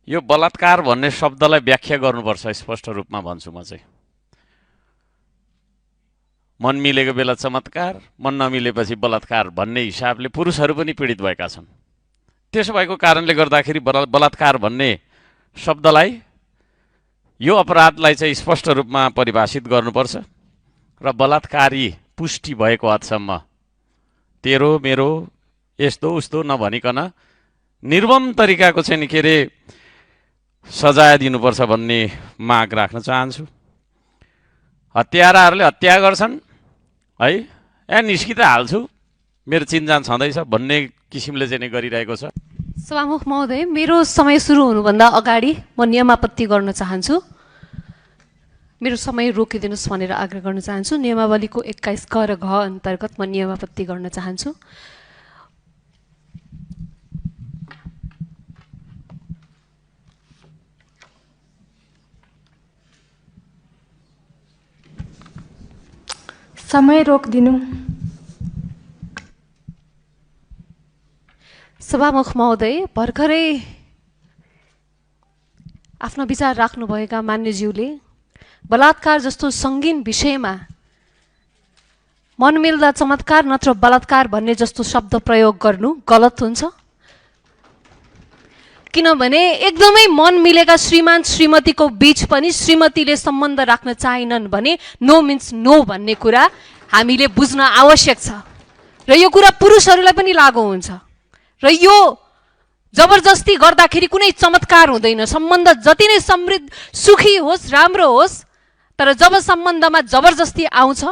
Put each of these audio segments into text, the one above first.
यो बलात्कार भन्ने शब्दलाई व्याख्या गर्नुपर्छ स्पष्ट रूपमा भन्छु म चाहिँ। मन मिलेको बेला चमत्कार, मन नमिलेपछि बलात्कार भन्ने हिसाबले पुरुषहरू पनि पीडित भएका छन्। त्यसो भएको कारणले गर्दाखेरि बलात्कार भन्ने शब्दलाई, यो अपराधलाई चाहिँ स्पष्ट रूपमा परिभाषित गर्नुपर्छ र बलात्कारी पुष्टि भएको हदसम्म तेरो मेरो यस्तो उस्तो नभनिकन निर्मम तरिकाको चाहिँ के अरे सजाय दिनुपर्छ भन्ने माग राख्न चाहन्छु। हत्याराहरूले हत्या गर्छन् है, निस्कि त हाल्छु, मेरो चिन्जान छँदैछ भन्ने किसिमले चाहिँ गरिरहेको छ। सभामुख महोदय, मेरो समय सुरु हुनुभन्दा अगाडि म नियमापत्ति गर्न चाहन्छु। मेरो समय रोकिदिनुहोस् भनेर आग्रह गर्न चाहन्छु। नियमावलीको 21 क र घ अन्तर्गत म नियमापत्ति गर्न चाहन्छु। समय रोकिदिनु। सभामुख महोदय, भर्खरै आफ्नो विचार राख्नुभएका मान्यज्यूले बलात्कार जस्तो सङ्गीन विषयमा मन मिल्दा चमत्कार नत्र बलात्कार भन्ने जस्तो शब्द प्रयोग गर्नु गलत हुन्छ। किनभने एकदमै मन मिलेका श्रीमान श्रीमतीको बीच पनि श्रीमतीले सम्बन्ध राख्न चाहिनन् भने नो मिन्स नो भन्ने कुरा हामीले बुझ्न आवश्यक छ र यो कुरा पुरुषहरूलाई पनि लागू हुन्छ। र यो जबरजस्ती गर्दाखेरि कुनै चमत्कार हुँदैन। सम्बन्ध जति नै समृद्ध सुखी होस्, राम्रो होस्, तर जब सम्बन्धमा जबरजस्ती आउँछ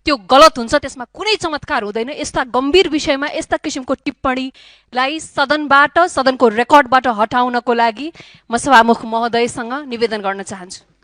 त्यो गलत हुन्छ, त्यसमा कुनै चमत्कार हुँदैन। यस्ता गम्भीर विषयमा यस्ता किसिमको टिप्पणीलाई सदनको रेकर्डबाट हटाउनको लागि म सभामुख महोदयसँग निवेदन गर्न चाहन्छु।